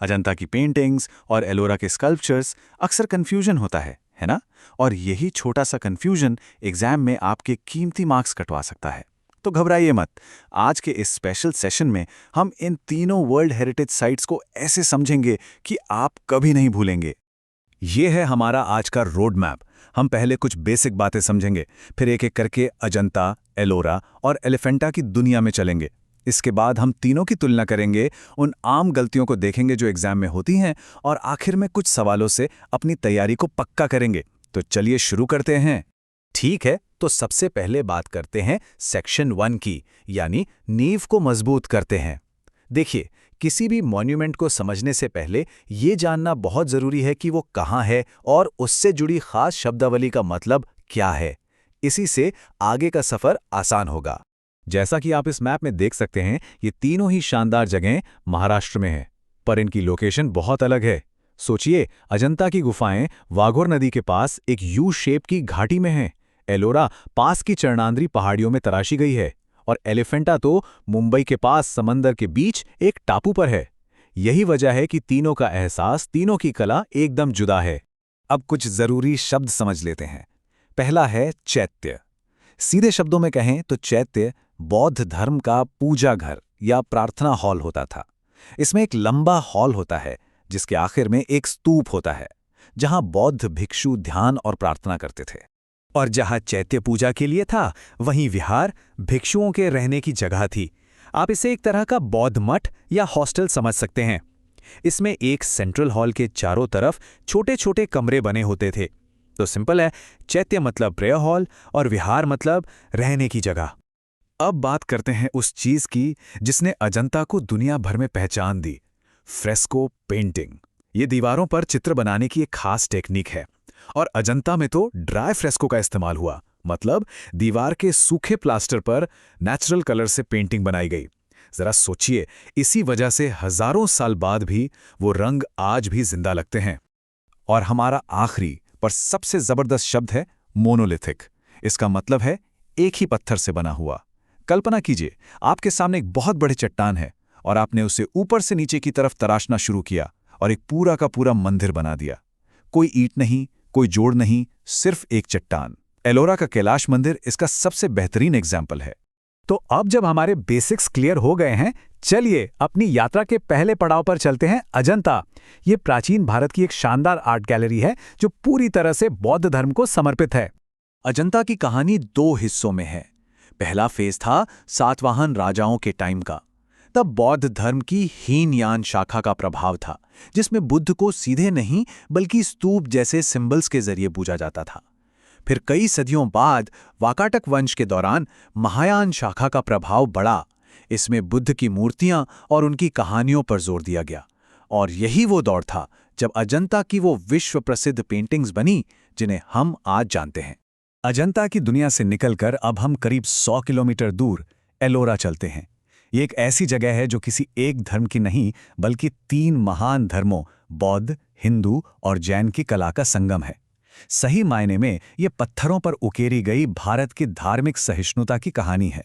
अजंता की पेंटिंग्स और एलोरा के स्कल्पचर्स अक्सर कंफ्यूजन होता है ना? और यही छोटा सा कंफ्यूजन एग्जाम में आपके कीमती मार्क्स कटवा सकता है। तो घबराइए मत। आज के इस स्पेशल सेशन में हम इन तीनों वर्ल्ड हेरिटेज साइट्स को ऐसे समझेंगे कि आप कभी नहीं भूलेंगे। ये है हमारा आज का रोड मैप। हम पहले कुछ बेसिक बातें समझेंगे, फिर एक एक करके अजंता, एलोरा और एलिफेंटा की दुनिया में चलेंगे। इसके बाद हम तीनों की तुलना करेंगे, उन आम गलतियों को देखेंगे जो एग्जाम में होती हैं, और आखिर में कुछ सवालों से अपनी तैयारी को पक्का करेंगे। तो चलिए शुरू करते हैं। ठीक है, तो सबसे पहले बात करते हैं सेक्शन 1 की, यानी नींव को मजबूत करते हैं। देखिए, किसी भी मॉन्यूमेंट को समझने से पहले ये जानना बहुत जरूरी है कि वो कहाँ है और उससे जुड़ी खास शब्दावली का मतलब क्या है। इसी से आगे का सफर आसान होगा। जैसा कि आप इस मैप में देख सकते हैं, ये तीनों ही शानदार जगहें महाराष्ट्र में हैं, पर इनकी लोकेशन बहुत अलग है। सोचिए, अजंता की गुफाएं वाघोर नदी के पास एक यू शेप की घाटी में हैं। एलोरा पास की चरणांद्री पहाड़ियों में तराशी गई है, और एलिफेंटा तो मुंबई के पास समंदर के बीच एक टापू पर है। यही वजह है कि तीनों का एहसास, तीनों की कला एकदम जुदा है। अब कुछ जरूरी शब्द समझ लेते हैं। पहला है चैत्य। सीधे शब्दों में कहें तो चैत्य बौद्ध धर्म का पूजा घर या प्रार्थना हॉल होता था। इसमें एक लंबा हॉल होता है जिसके आखिर में एक स्तूप होता है, जहां बौद्ध भिक्षु ध्यान और प्रार्थना करते थे। और जहां चैत्य पूजा के लिए था, वहीं विहार भिक्षुओं के रहने की जगह थी। आप इसे एक तरह का बौद्ध मठ या हॉस्टल समझ सकते हैं। इसमें एक सेंट्रल हॉल के चारों तरफ छोटे छोटे कमरे बने होते थे। तो सिंपल है, चैत्य मतलब प्रेयर हॉल और विहार मतलब रहने की जगह। अब बात करते हैं उस चीज की जिसने अजंता को दुनिया भर में पहचान दी, फ्रेस्को पेंटिंग। ये दीवारों पर चित्र बनाने की एक खास टेक्निक है, और अजंता में तो ड्राई फ्रेस्को का इस्तेमाल हुआ, मतलब दीवार के सूखे प्लास्टर पर नेचुरल कलर से पेंटिंग बनाई गई। जरा सोचिए, इसी वजह से हजारों साल बाद भी वो रंग आज भी जिंदा लगते हैं। और हमारा आखिरी पर सबसे जबरदस्त शब्द है मोनोलिथिक। इसका मतलब है एक ही पत्थर से बना हुआ। कल्पना कीजिए, आपके सामने एक बहुत बड़ी चट्टान है और आपने उसे ऊपर से नीचे की तरफ तराशना शुरू किया और एक पूरा का पूरा मंदिर बना दिया। कोई ईंट नहीं, कोई जोड़ नहीं, सिर्फ एक चट्टान। एलोरा का कैलाश मंदिर इसका सबसे बेहतरीन एग्जाम्पल है। तो अब जब हमारे बेसिक्स क्लियर हो गए हैं, चलिए अपनी यात्रा के पहले पड़ाव पर चलते हैं, अजंता। ये प्राचीन भारत की एक शानदार आर्ट गैलरी है जो पूरी तरह से बौद्ध धर्म को समर्पित है। अजंता की कहानी 2 हिस्सों में है। पहला फेज था सातवाहन राजाओं के टाइम का। तब बौद्ध धर्म की हीनयान शाखा का प्रभाव था, जिसमें बुद्ध को सीधे नहीं बल्कि स्तूप जैसे सिंबल्स के जरिए पूजा जाता था। फिर कई सदियों बाद वाकाटक वंश के दौरान महायान शाखा का प्रभाव बढ़ा। इसमें बुद्ध की मूर्तियां और उनकी कहानियों पर जोर दिया गया, और यही वो दौर था जब अजंता की वो विश्व प्रसिद्ध पेंटिंग्स बनी जिन्हें हम आज जानते हैं। अजंता की दुनिया से निकलकर अब हम करीब 100 किलोमीटर दूर एलोरा चलते हैं। ये एक ऐसी जगह है जो किसी एक धर्म की नहीं बल्कि 3 महान धर्मों बौद्ध, हिंदू और जैन की कला का संगम है। सही मायने में ये पत्थरों पर उकेरी गई भारत की धार्मिक सहिष्णुता की कहानी है।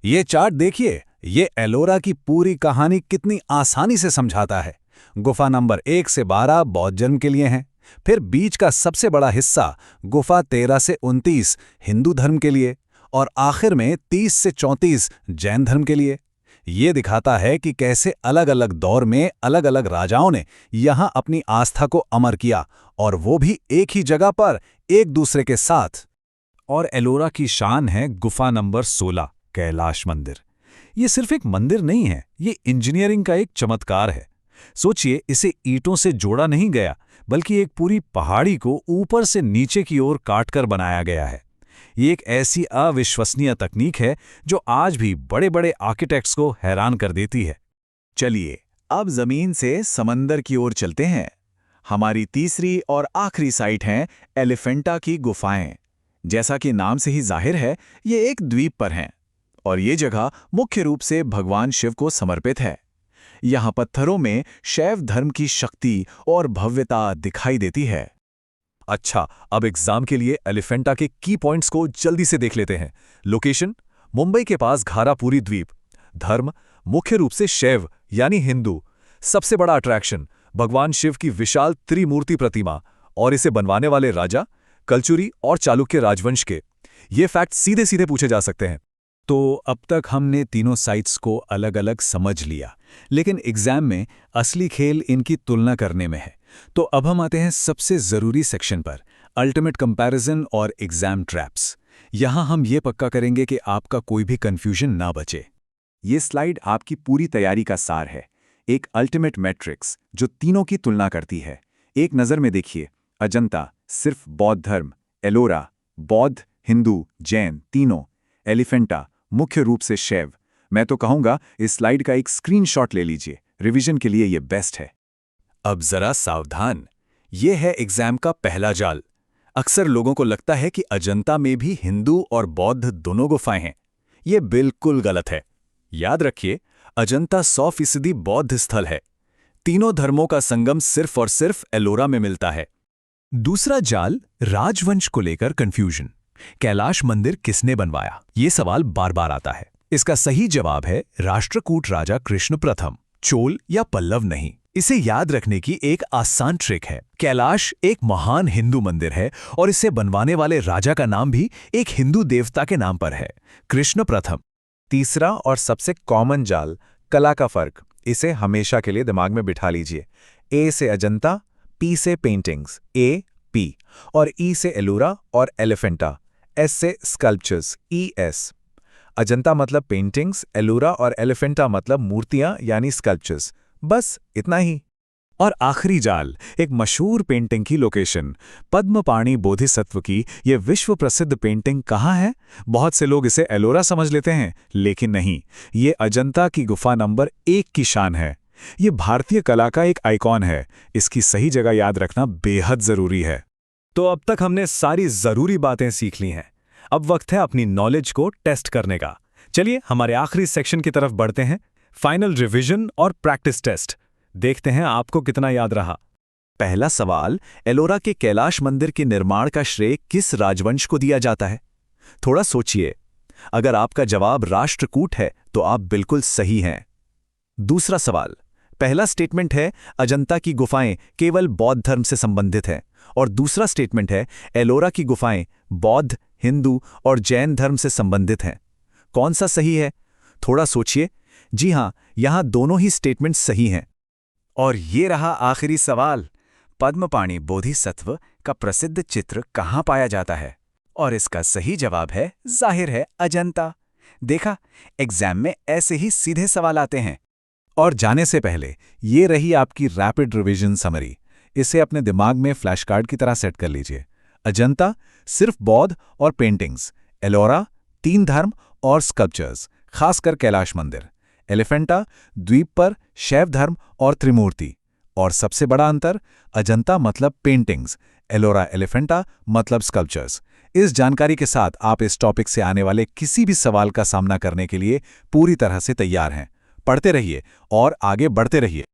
ये चार्ट देखिए, ये एलोरा की पूरी कहानी कितनी आसानी से समझाता है। गुफा नंबर 1 से 12 बौद्ध धर्म के लिए हैं, फिर बीच का सबसे बड़ा हिस्सा गुफा 13 से 29 हिंदू धर्म के लिए, और आखिर में 30 से 34 जैन धर्म के लिए। ये दिखाता है कि कैसे अलग अलग दौर में अलग अलग राजाओं ने यहां अपनी आस्था को अमर किया, और वो भी एक ही जगह पर एक दूसरे के साथ। और एलोरा की शान है गुफा नंबर 16 कैलाश मंदिर। ये सिर्फ एक मंदिर नहीं है, ये इंजीनियरिंग का एक चमत्कार है। सोचिए, इसे ईंटों से जोड़ा नहीं गया बल्कि एक पूरी पहाड़ी को ऊपर से नीचे की ओर काटकर बनाया गया है। ये एक ऐसी अविश्वसनीय तकनीक है जो आज भी बड़े बड़े आर्किटेक्ट्स को हैरान कर देती है। चलिए अब जमीन से समंदर की ओर चलते हैं। हमारी तीसरी और आखिरी साइट है एलिफेंटा की गुफाएं। जैसा कि नाम से ही जाहिर है, ये एक द्वीप पर हैं, और ये जगह मुख्य रूप से भगवान शिव को समर्पित है। यहाँ पत्थरों में शैव धर्म की शक्ति और भव्यता दिखाई देती है। अच्छा, अब एग्जाम के लिए एलिफेंटा के की पॉइंट्स को जल्दी से देख लेते हैं। लोकेशन मुंबई के पास घारापुरी द्वीप। धर्म मुख्य रूप से शैव यानी हिंदू। सबसे बड़ा अट्रैक्शन भगवान शिव की विशाल त्रिमूर्ति प्रतिमा, और इसे बनवाने वाले राजा कलचुरी और चालुक्य राजवंश के। ये फैक्ट सीधे सीधे पूछे जा सकते हैं। तो अब तक हमने तीनों साइट्स को अलग अलग समझ लिया, लेकिन एग्जाम में असली खेल इनकी तुलना करने में है। तो अब हम आते हैं सबसे ज़रूरी सेक्शन पर, अल्टीमेट कंपैरिजन और एग्जाम ट्रैप्स। यहाँ हम ये पक्का करेंगे कि आपका कोई भी कन्फ्यूजन ना बचे। ये स्लाइड आपकी पूरी तैयारी का सार है, एक अल्टीमेट मैट्रिक्स जो तीनों की तुलना करती है। एक नज़र में देखिए, अजंता सिर्फ बौद्ध धर्म, एलोरा बौद्ध, हिंदू, जैन तीनों, एलिफेंटा मुख्य रूप से शैव। मैं तो कहूँगा इस स्लाइड का एक स्क्रीनशॉट ले लीजिए, रिवीजन के लिए ये बेस्ट है। अब जरा सावधान, ये है एग्जाम का पहला जाल। अक्सर लोगों को लगता है कि अजंता में भी हिंदू और बौद्ध दोनों गुफाएं हैं। ये बिल्कुल गलत है। याद रखिए, अजंता 100% बौद्ध स्थल है। तीनों धर्मों का संगम सिर्फ और सिर्फ एलोरा में मिलता है। दूसरा जाल, राजवंश को लेकर कंफ्यूजन। कैलाश मंदिर किसने बनवाया, ये सवाल बार बार आता है। इसका सही जवाब है राष्ट्रकूट राजा कृष्ण प्रथम, चोल या पल्लव नहीं। इसे याद रखने की एक आसान ट्रिक है। कैलाश एक महान हिंदू मंदिर है और इसे बनवाने वाले राजा का नाम भी एक हिंदू देवता के नाम पर है, कृष्ण प्रथम। तीसरा और सबसे कॉमन जाल, कला का फर्क। इसे हमेशा के लिए दिमाग में बिठा लीजिए। ए से अजंता, पी से पेंटिंग्स, ए पी, और ई से एलोरा और एलिफेंटा, एस से स्कल्पचर्स, ई एस। अजंता मतलब पेंटिंग्स, एलोरा और एलिफेंटा मतलब मूर्तियां यानी स्कल्पचर्स। बस इतना ही। और आखिरी जाल, एक मशहूर पेंटिंग की लोकेशन, पद्मपाणि बोधिसत्व की ये विश्व प्रसिद्ध पेंटिंग कहाँ है? बहुत से लोग इसे एलोरा समझ लेते हैं, लेकिन नहीं, ये अजंता की गुफा नंबर 1 की शान है। ये भारतीय कला का एक आइकॉन है। इसकी सही जगह याद रखना बेहद जरूरी है। तो अब तक हमने सारी जरूरी बातें सीख ली हैं। अब वक्त है अपनी नॉलेज को टेस्ट करने का। चलिए हमारे आखिरी सेक्शन की तरफ बढ़ते हैं, फाइनल रिवीजन और प्रैक्टिस टेस्ट। देखते हैं आपको कितना याद रहा। पहला सवाल, एलोरा के कैलाश मंदिर के निर्माण का श्रेय किस राजवंश को दिया जाता है? थोड़ा सोचिए। अगर आपका जवाब राष्ट्रकूट है तो आप बिल्कुल सही हैं। दूसरा सवाल, पहला स्टेटमेंट है अजंता की गुफाएं केवल बौद्ध धर्म से संबंधित हैं, और दूसरा स्टेटमेंट है एलोरा की गुफाएं बौद्ध, हिंदू और जैन धर्म से संबंधित हैं। कौन सा सही है? थोड़ा सोचिए। जी हां, यहां दोनों ही स्टेटमेंट सही हैं। और ये रहा आखिरी सवाल, पद्मपाणि बोधिसत्व का प्रसिद्ध चित्र कहाँ पाया जाता है? और इसका सही जवाब है, जाहिर है, अजंता। देखा, एग्जाम में ऐसे ही सीधे सवाल आते हैं। और जाने से पहले ये रही आपकी रैपिड रिवीजन समरी। इसे अपने दिमाग में फ्लैश कार्ड की तरह सेट कर लीजिए। अजंता सिर्फ बौद्ध और पेंटिंग्स, एलोरा 3 धर्म और स्कल्पचर्स, खासकर कैलाश मंदिर, एलिफेंटा द्वीप पर शैव धर्म और त्रिमूर्ति, और सबसे बड़ा अंतर, अजंता मतलब पेंटिंग्स, एलोरा एलिफेंटा मतलब स्कल्पचर्स। इस जानकारी के साथ आप इस टॉपिक से आने वाले किसी भी सवाल का सामना करने के लिए पूरी तरह से तैयार हैं। पढ़ते रहिए और आगे बढ़ते रहिए।